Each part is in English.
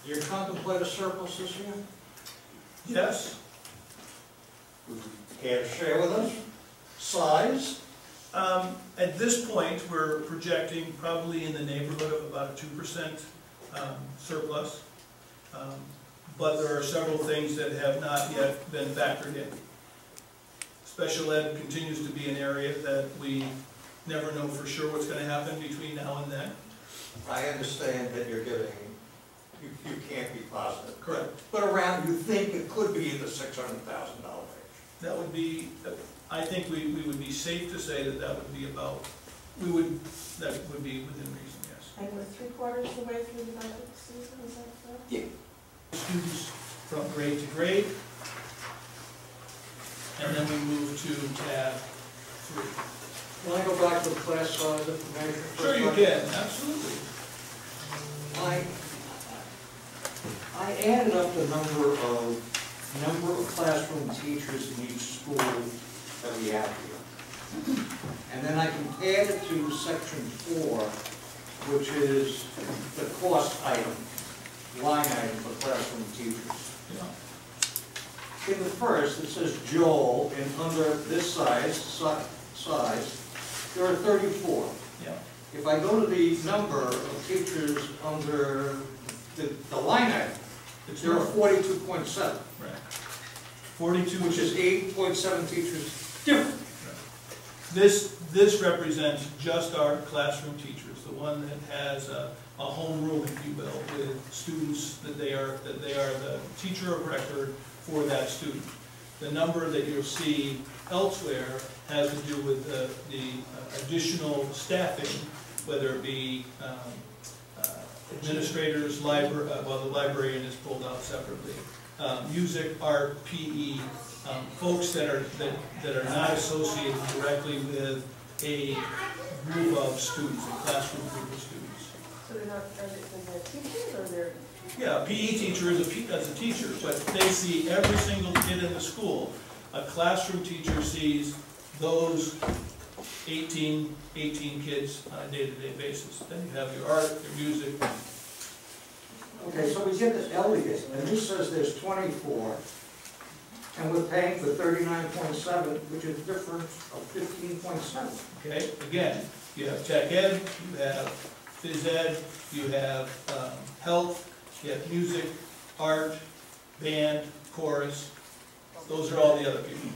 Do you contemplate a surplus this year? Yes. Care to share with us? Size? At this point, we're projecting probably in the neighborhood of about a 2% surplus. But there are several things that have not yet been factored in. Special ed continues to be an area that we never know for sure what's going to happen between now and then. I understand that you're getting, you can't be positive. Correct. But around, you think it could be in the $600,000 range? That would be, I think we would be safe to say that that would be about, that would be within reason, yes. And we're 3/4 of the way through the budget season, is that correct? Yeah. Students from grade to grade. And then we move to tab 3. Can I go back to the class size information? Sure you can, absolutely. I added up the number of classroom teachers in each school that we have here. And then I compared it to section 4, which is the cost item, line item for classroom teachers. Yeah. In the first, it says Joel, and under this size, there are 34. Yeah. If I go to the number of teachers under the line item, there are 42.7. Right. 42, Which is 8.7 teachers different. This represents just our classroom teachers, the one that has a homeroom, if you will, with students that they are the teacher of record for that student. The number that you'll see elsewhere has to do with the additional staffing, whether it be administrators, the librarian is pulled out separately. Music, art, PE, folks that are not associated directly with a group of students, a classroom group of students. So they're not, are they teachers or they're? Yeah, a PE teacher is a teacher, but they see every single kid in the school. A classroom teacher sees those 18 kids on a day-to-day basis. Then you have your art, your music. Okay, so we get to Elliott, and this says there's 24, and we're paying for 39.7, which is a difference of 15.7. Okay, again, you have tech ed, you have phys ed, you have health, you have music, art, band, chorus. Those are all the other people.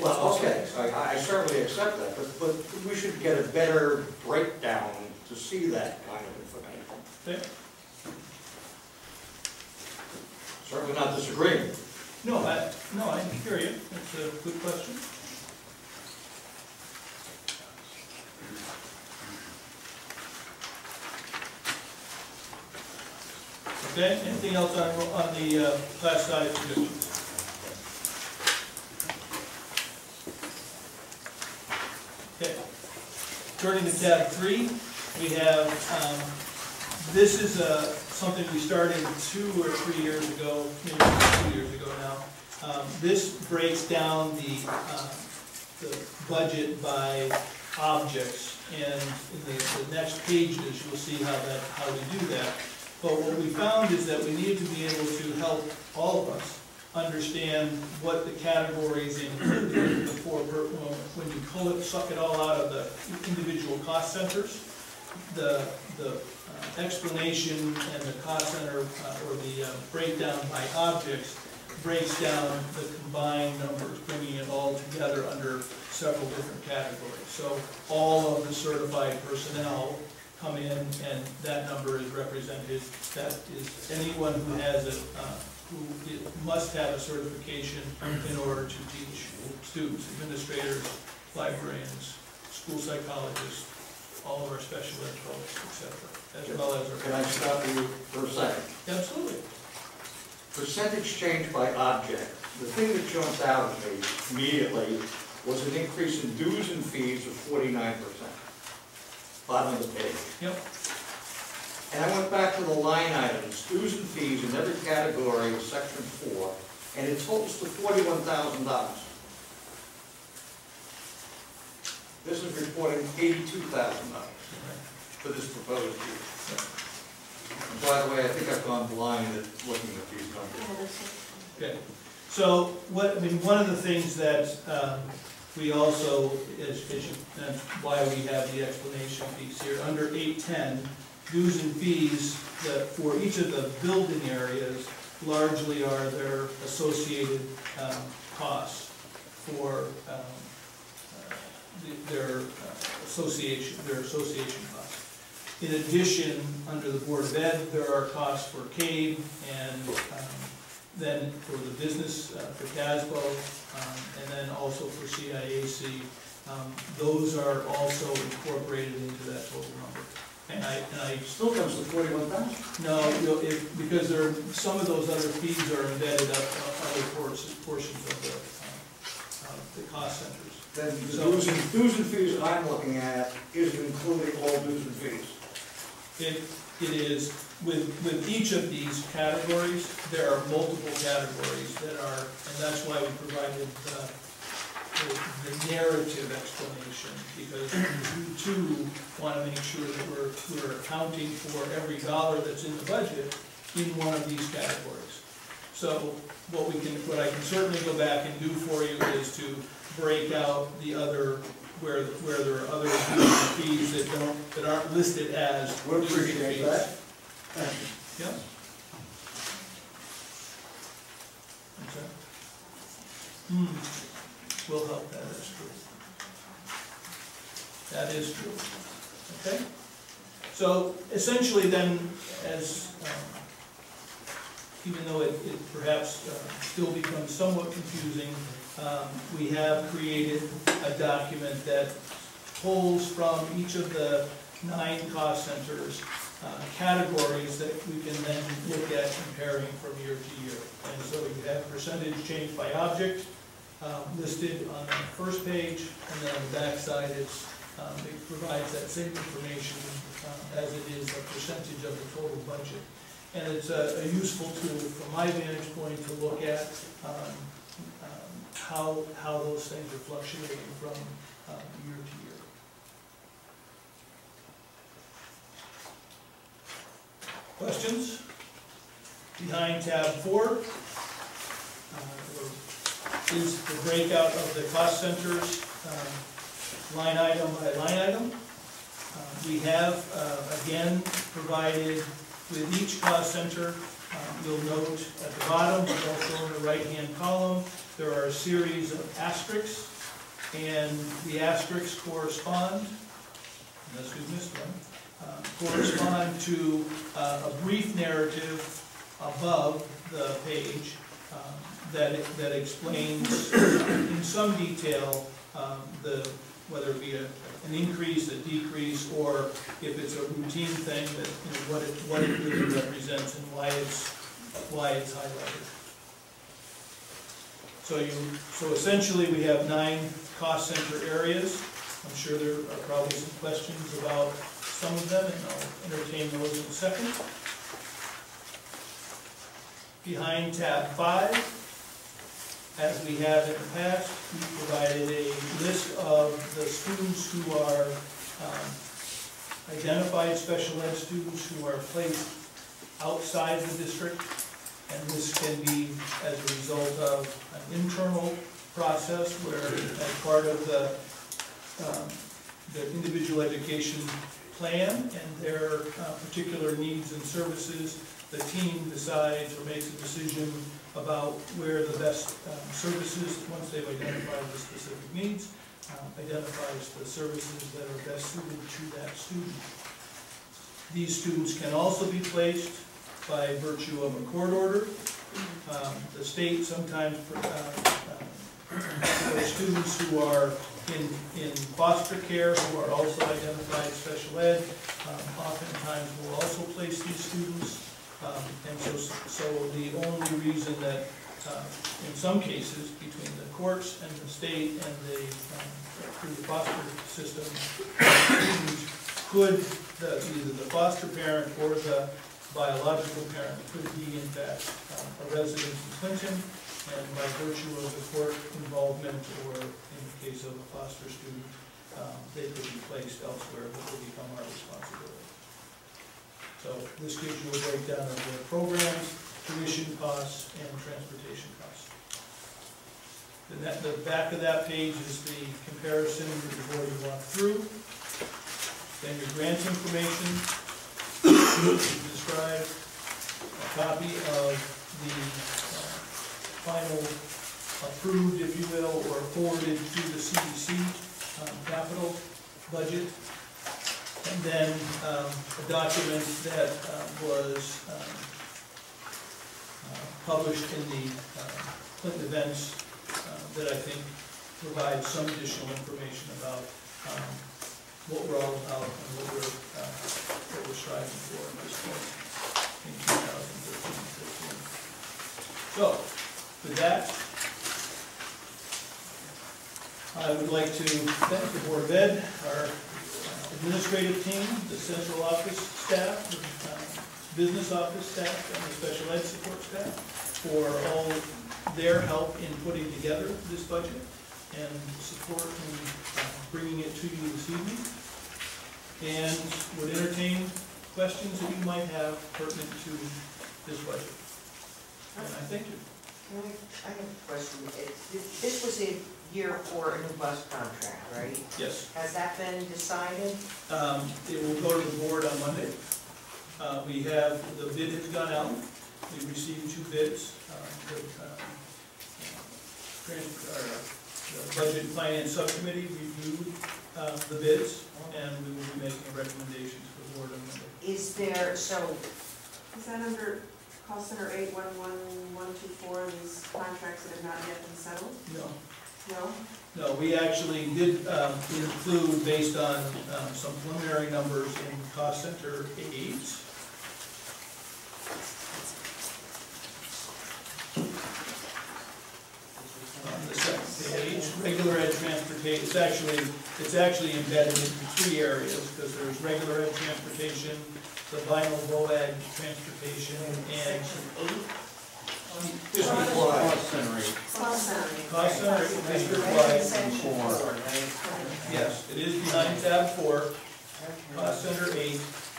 Well, okay, I certainly accept that, but we should get a better breakdown to see that kind of information. Okay. Certainly not disagreeing. No, I hear you. That's a good question. Okay, anything else on the class size predictions? Okay, turning to tab 3, we have, this is something we started 2 or 3 years ago, maybe 2 years ago now. This breaks down the budget by objects, and in the next pages you'll see how we do that. But what we found is that we need to be able to help all of us understand what the categories include before, when you suck it all out of the individual cost centers, the explanation and the cost center or the breakdown by objects breaks down the combined numbers, bringing it all together under several different categories. So all of the certified personnel come in, and that number is represented. That is anyone who has who must have a certification in order to teach students, administrators, librarians, school psychologists, all of our special ed folks, etc., as well as our... Can I stop you for a second? Absolutely. Percentage change by object. The thing that jumped out at me immediately was an increase in dues and fees of 49%. Bottom of the page. Yep. And I went back to the line items, dues and fees in every category of section 4, and it totals to $41,000. This is reporting $82,000 for this proposed year. By the way, I think I've gone blind at looking at these numbers. Okay, so one of the things that we also, and why we have the explanation piece here, under 810, dues and fees that for each of the building areas largely are their associated costs for their association costs. In addition, under the Board of Ed, there are costs for CAVE and then for the business, for TASBO, and then also for CIAC. Those are also incorporated into that total number. And I Still comes to 41,000. no, because there are, some of those other fees are embedded up other portions of the cost centers. Then the So- dues and fees that I'm looking at isn't including all dues and fees. It is, with each of these categories, there are multiple categories that are, and that's why we provided the narrative explanation, because we too want to make sure that we're accounting for every dollar that's in the budget in one of these categories. So what I can certainly go back and do for you is to break out the other, where there are other fees that aren't listed as. We appreciate that. Thank you. Yeah. Okay. Will help, that is true. That is true. Okay? So essentially then, as, even though it perhaps still becomes somewhat confusing, we have created a document that pulls from each of the 9 cost centers categories that we can then look at comparing from year to year. And so you have percentage change by object listed on the first page, and then on the back side it provides that same information as it is a percentage of the total budget. And it's a useful tool from my vantage point to look at how those things are fluctuating from year to year. Questions? Behind tab 4 is the breakout of the cost centers, line item by line item. We have, again, provided with each cost center, you'll note at the bottom, but also in the right-hand column, there are a series of asterisks, and the asterisks correspond, unless we missed one, correspond to a brief narrative above the page that explains in some detail whether it be an increase, a decrease, or if it's a routine thing, that what it really represents and why it's highlighted. So essentially we have 9 cost center areas. I'm sure there are probably some questions about some of them, and I'll entertain those in a second. Behind tab 5, as we have in the past, we provided a list of the students who are identified special ed students who are placed outside the district, and this can be as a result of an internal process where, as part of the individual education plan and their particular needs and services, the team decides or makes a decision about where the best services, once they've identified the specific needs, identifies the services that are best suited to that student. These students can also be placed by virtue of a court order. The state sometimes, for students who are in foster care who are also identified special ed, oftentimes will also place these students. And so the only reason that, in some cases, between the courts and the state and through the foster system, could, either the foster parent or the biological parent could be, in fact, a resident in Clinton, and by virtue of the court involvement, or in the case of a foster student, they could be placed elsewhere, but will become our responsibility. So this gives you a breakdown of the programs, tuition costs, and transportation costs. The back of that page is the comparison that you've already walked through. Then your grant information, describe a copy of the final approved, if you will, or forwarded to the CDC capital budget. And then a document that was published in the Clinton events that I think provides some additional information about what we're all about and what we're striving for at this point in 2013-15. So, with that, I would like to thank the Board of Ed, our administrative team, the central office staff, the business office staff, and the special ed support staff for all their help in putting together this budget and support in bringing it to you this evening. And would entertain questions that you might have pertinent to this budget. And I thank you. I have a question. This was a year for a new bus contract, right? Yes. Has that been decided? It will go to the board on Monday. We have, the bid has gone out. We received 2 bids. The Budget and Finance Subcommittee reviewed the bids, and we will be making a recommendation to the board on Monday. Is there, so, Is that under cost center 811124, these contracts that have not yet been settled? No. No? No, we actually did include, based on some preliminary numbers in cost center 8. On the second page, regular ed transportation, it's actually embedded into 3 areas, because there's regular ed transportation, the vinyl BOE transportation, and Cost center 8. Cost center. cost center district-wide. Yes, it is behind tab 4, cost center 8,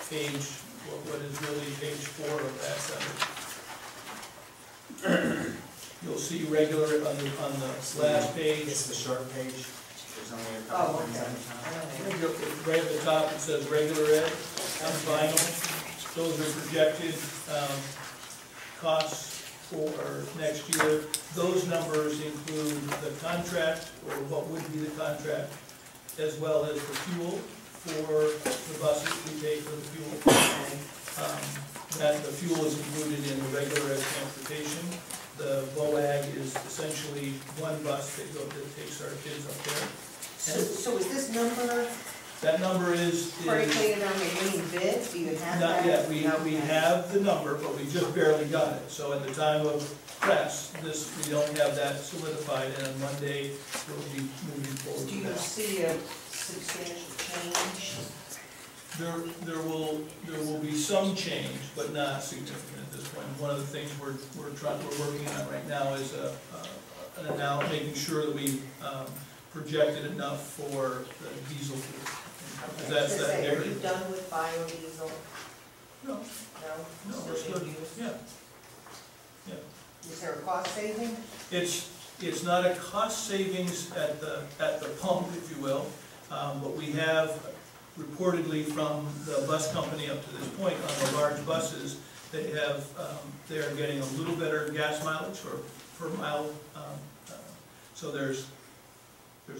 page, what is really page 4 of that center. You'll see regular on the last page. It's the short page. There's only a oh, couple things okay. at a time. Right at the top, it says regular ed and vinyl. Those are projected costs for next year. Those numbers include the contract, or what would be the contract, as well as the fuel for the buses. We pay for the fuel. That the fuel is included in the regular ed transportation. The BOAG is essentially one bus that takes our kids up there. So is this number That number is predicated on the winning bid? Do you have not that? yet. We Okay. have the number, but we just barely got it. So at the time of press, we don't have that solidified, and on Monday, we'll be moving forward Do with you that. see a substantial change? There will be some change, but not significant at this point. One of the things we're working on right now is making sure that we projected enough for the diesel fuel. Because that's that Are area. you done with biodiesel? No, No? we're still, being used? yeah. Is there a cost saving? It's not a cost savings at the pump, if you will, but we have reportedly from the bus company up to this point on the large buses, they are getting a little better gas mileage or per mile. So there's a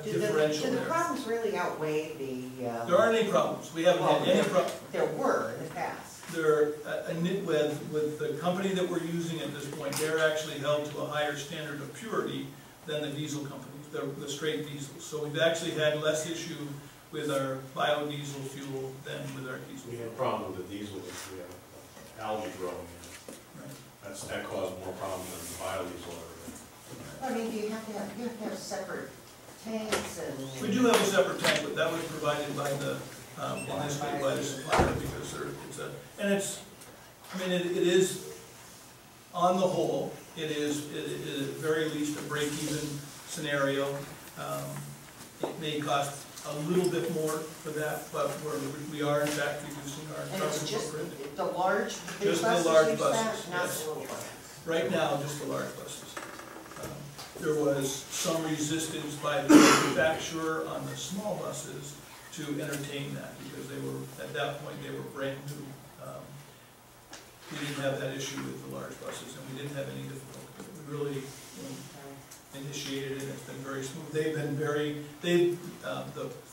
differential Do the there. problems really outweigh the? There aren't any problems. We haven't had any problems. There were in the past. With the company that we're using at this point, they're actually held to a higher standard of purity than the diesel companies, the straight diesel. So we've actually had less issue with our biodiesel fuel than with our diesel. We had a problem with the diesel, which we have algae growing in it. Right. That caused more problems than the biodiesel ever did. I mean, do you have to have separate tanks and? We do have a separate tank, but that was provided by the, in this case, by the supplier, because it is, on the whole, it is at very least a break-even scenario. It may cost a little bit more for that, but we are in fact reducing our And carbon it's just footprint. the large, big Just the buses large you've buses, sent, not yes. the little buses? Right now, just the large buses. There was some resistance by the manufacturer on the small buses to entertain that, because they were, at that point, they were brand new. We didn't have that issue with the large buses, and we didn't have any difficulty. We really initiated it, it's been very smooth. They've been very, the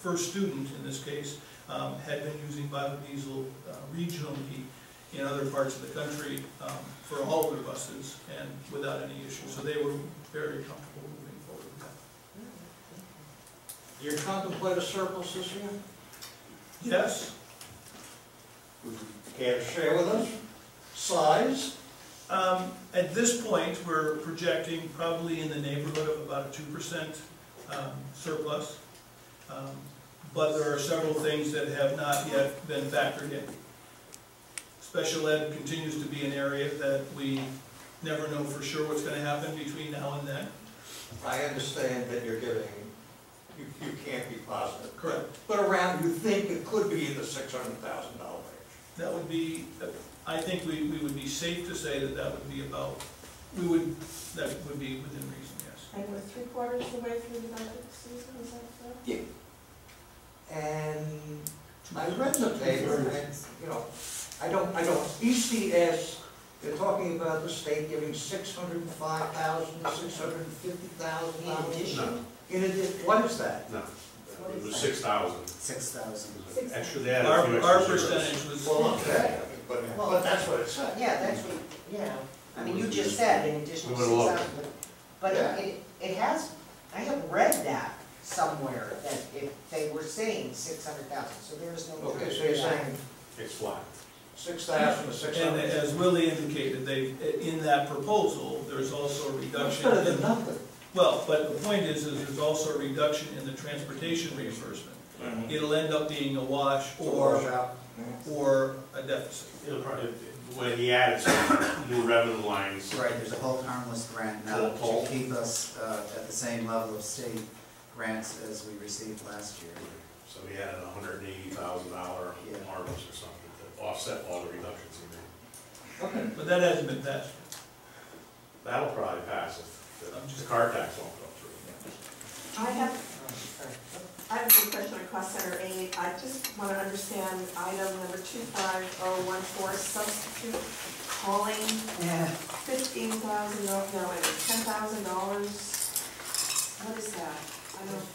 first student in this case, had been using biodiesel regionally in other parts of the country for all their buses and without any issue. So they were very comfortable moving forward with that. You contemplate a surplus this year? Yes, Would you care to share with us? Size? at this point, we're projecting probably in the neighborhood of about a 2% surplus. But there are several things that have not yet been factored in. Special ed continues to be an area that we never know for sure what's going to happen between now and then. I understand that you're giving, you can't be positive. Correct. But around, you think it could be in the $600,000 range? That would be, I think we would be safe to say that that would be about, that would be within reason, yes. And we're 3/4 of the way through the budget season, is that so? Yeah. And I read the paper, and, you know, I don't, ECS, they're talking about the state giving $605,000, $650,000. In addition? In addition, what is that? No, What it is was that? 6,000. 6,000. Extra, they added a few Our extra zeros. percentage was. Well, okay, but that's what it said. Yeah, that's what, yeah, I mean, you just said in addition to We would've loved 6,000, but Yeah. it has, I have read that somewhere, that if they were saying 600,000, so there's no. Okay, truth so you're to that. saying It's flat. 6,000 to And 600. as Willie indicated, in that proposal, there's also a That's reduction. better than nothing. Well, but the point is there's also a reduction in the transportation reimbursement. It'll end up being a wash or a deficit. It'll probably, when he added some new revenue lines. Right, there's a hold harmless grant now Hold. to keep us at the same level of state grants as we received last year. So we added $180,000 harvest or something to offset all the reductions he made. Okay. But that hasn't been passed. That'll probably pass if the car tax won't go through. I have a good question on cost center 8. I just want to understand item number 25014, substitute calling, $15,000, no, wait, $10,000. What is that? I don't.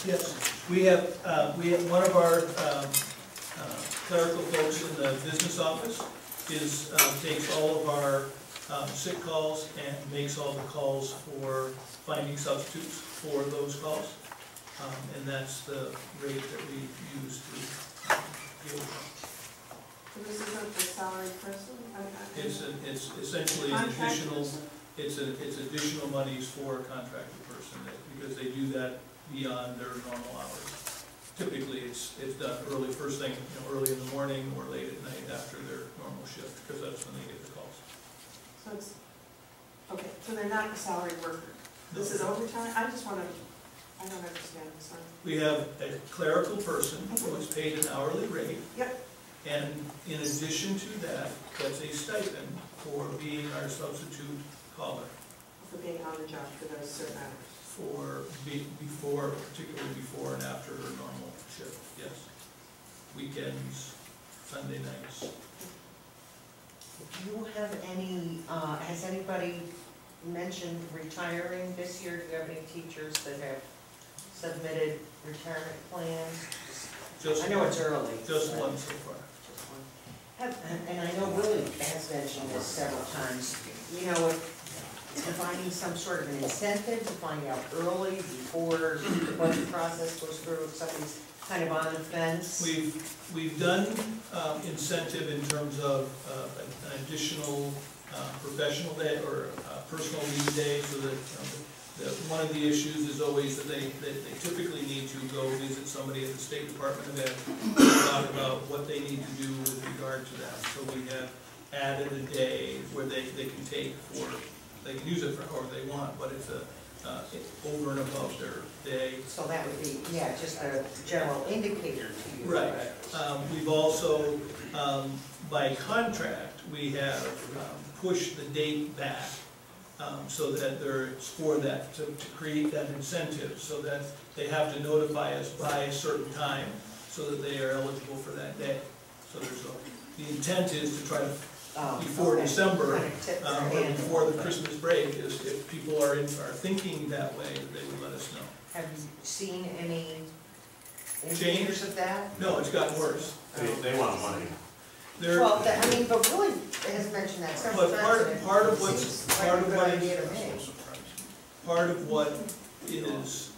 Yes, we have one of our clerical folks in the business office takes all of our sick calls and makes all the calls for finding substitutes for those calls. And that's the rate that we use to deal with them. So this isn't the salaried person? It's essentially an additional, it's additional monies for a contracted person, because they do that beyond their normal hours. Typically, it's done early, first thing, early in the morning or late at night after their normal shift, because that's when they get the calls. So it's, okay, so they're not a salaried worker? This is overtime? I just want to, I don't understand this one. We have a clerical person who is paid an hourly rate. Yep. And in addition to that, that's a stipend for being our substitute caller. For being on the job for those certain hours? Particularly before and after her normal shift, yes. Weekends, Sunday nights. Do you have any, has anybody mentioned retiring this year? Do you have any teachers that have submitted retirement plans? I know it's early. Just but- one so far. Just one. And I know Willie has mentioned this several times, providing some sort of an incentive to find out early before the budget process goes through, if somebody's kind of on the fence. We've done incentive in terms of an additional professional day or personal leave day, so that one of the issues is always that they typically need to go visit somebody at the State Department of Ed to talk about what they need to do with regard to that. So we have added a day where they can take for, they can use it for however they want, but it's over and above their day. So that would be, yeah, just a general indicator to you. Right. We've also, by contract, we have pushed the date back so that it's for that, to create that incentive, so that they have to notify us by a certain time so that they are eligible for that day. So the intent is to try to, before December, or before the Christmas break, is if people are thinking that way, they would let us know. Have you seen any indicators of that? No, it's gotten worse. They want money. Well, I mean, but really, it has mentioned that several But times. part of what is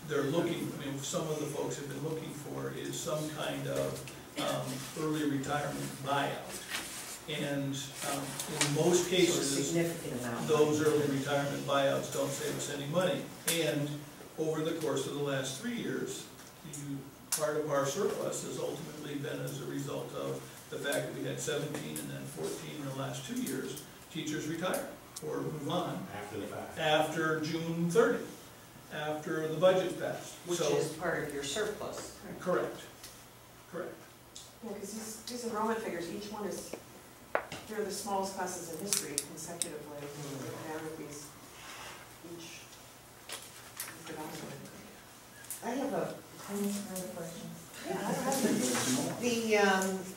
they're looking, I mean, some of the folks have been looking for is some kind of early retirement buyout. And in most cases, those early retirement buyouts don't save us any money. And over the course of the last 3 years, part of our surplus has ultimately been as a result of the fact that we had 17 and then 14 in the last 2 years, teachers retire or move on. After the fact. After June 30th, after the budget's passed. Which is part of your surplus. Correct. Correct. Yeah, because these enrollment figures, each one is, they're the smallest classes in history consecutively. And these each. I have another question. Yeah, I don't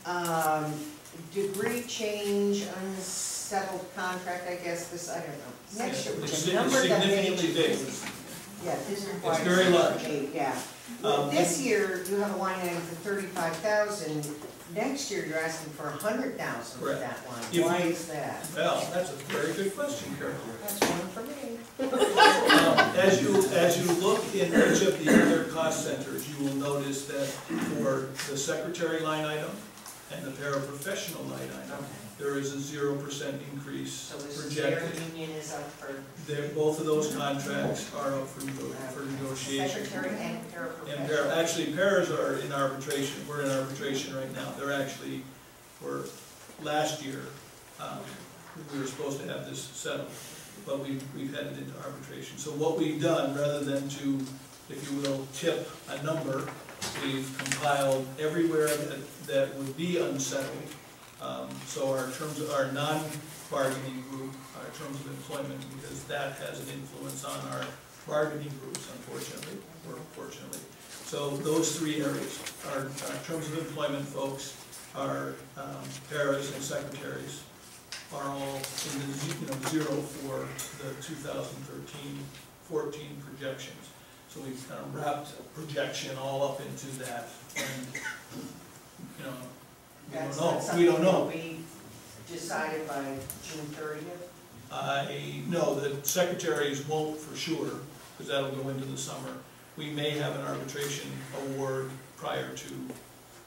have The degree change, unsettled contract, I guess, this, I don't know. Next year, It's the number that significantly big. Yeah, this is It's very large. Yeah. This year, you have a line item for 35,000. Next year, you're asking for 100,000 for Correct. that line. If Why you- is that? Well, that's a very good question, Carol. That's one for me. As you look in each of the other cost centers, you will notice that for the secretary line item and the paraprofessional line item, there is a 0% increase So this projected. their union is up for Both of those contracts are up for negotiation. secretary and And paraprofessional. actually, paras are in arbitration, we're in arbitration right now. Last year, we were supposed to have this settled, but we've headed into arbitration. So what we've done, rather than to, if you will, tip a number, we've compiled everywhere that would be unsettled. So our non-bargaining group, our terms of employment, because that has an influence on our bargaining groups, unfortunately, or fortunately. So those 3 areas, our terms of employment folks, our paras and secretaries, are all in the 0 for the 2013-14 projections. So we've kind of wrapped projection all up into that, and we don't know. We decided by June 30th? No, the secretaries won't for sure, because that'll go into the summer. We may have an arbitration award prior to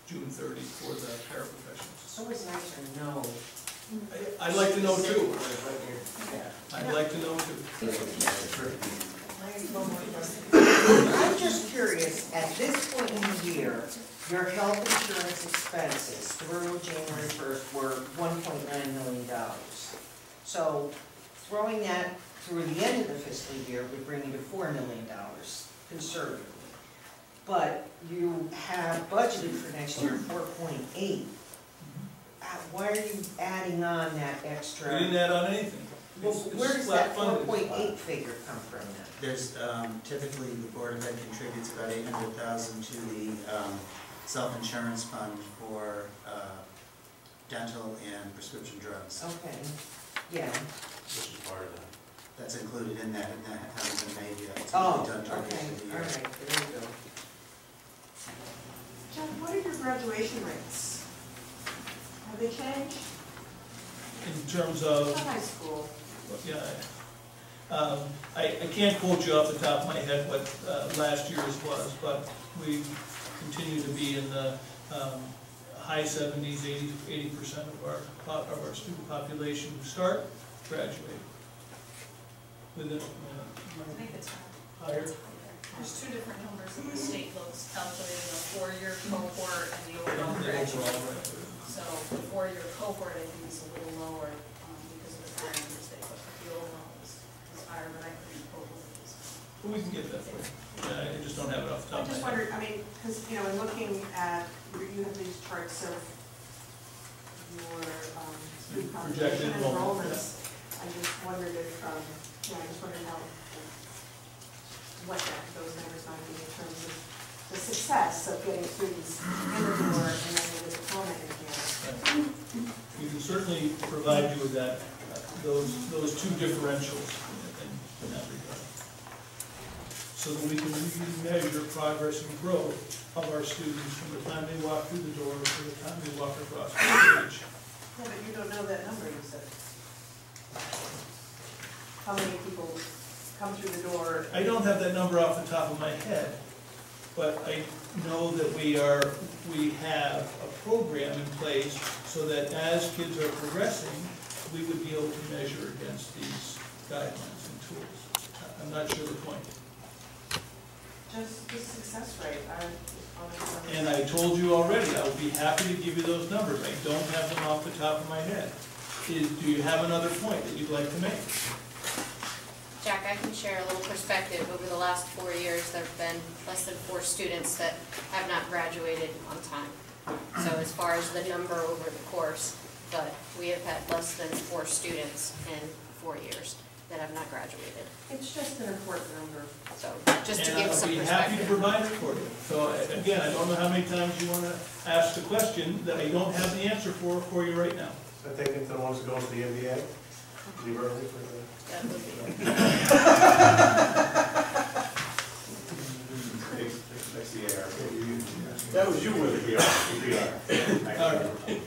June 30 for the paraprofessionals. It's always nice to know. I'd like to know too. I'd like to know too. I'm just curious, at this point in the year, your health insurance expenses through January 1st were $1.9 million. So throwing that through the end of the fiscal year would bring you to $4 million, conservatively. But you have budgeted for next year 4.8. Why are you adding on that extra? We didn't add on anything. Well, It's where does flat that funded. 4.8 figure come from then? There's, typically, the Board of Ed contributes about $800,000 to the self-insurance fund for dental and prescription drugs. Okay, yeah. Which is part of that. That's included in that, and that hasn't been made yet. It's Oh, usually done toward the okay, end of the all year. right, there you go. Jeff, what are your graduation rates? Have they changed? In terms of, High school. yeah, I can't quote you off the top of my head what last year's was, but we continue to be in the high 70s, 80% of our student population who start graduate. Within, I think it's higher. There's 2 different numbers that the state looks calculating, the 4-year cohort and the overall The graduate. overall graduate. So the 4-year cohort, I think, is a little lower because of the time numbers they put, but the overall is higher, but I couldn't quote what it is. But we can get that for you. I just don't have it off the I top of just my head. wondered, I mean, because, you know, in looking at, you have these charts of your student Projected population enrollment, enrollments. I just wondered if, I just wondered how, what those numbers might be in terms of the success of getting students in the door and then with a diploma in hand. We can certainly provide you with that, those two differentials in that regard. So that we can measure progress and growth of our students from the time they walk through the door to the time they walk across the stage. Yeah, but you don't know that number, you said. How many people come through the door? I don't have that number off the top of my head, but I know that we have a program in place so that as kids are progressing, we would be able to measure against these guidelines and tools. I'm not sure the point. Just the success rate, And I told you already, I will be happy to give you those numbers. I don't have them off the top of my head. Do you have another point that you'd like to make? Jack, I can share a little perspective. Over the last 4 years, there have been less than 4 students that have not graduated on time. So as far as the number over the course, but we have had less than 4 students in 4 years that have not graduated. It's just an important number. So just to And give some I'll be happy to perspective. provide it for you. So again, I don't know how many times you want to ask the question that I don't have the answer for you right now. I think if the ones that go to the NBA, leave early for the. That would be- That's the AR. That was you with the VR. All right.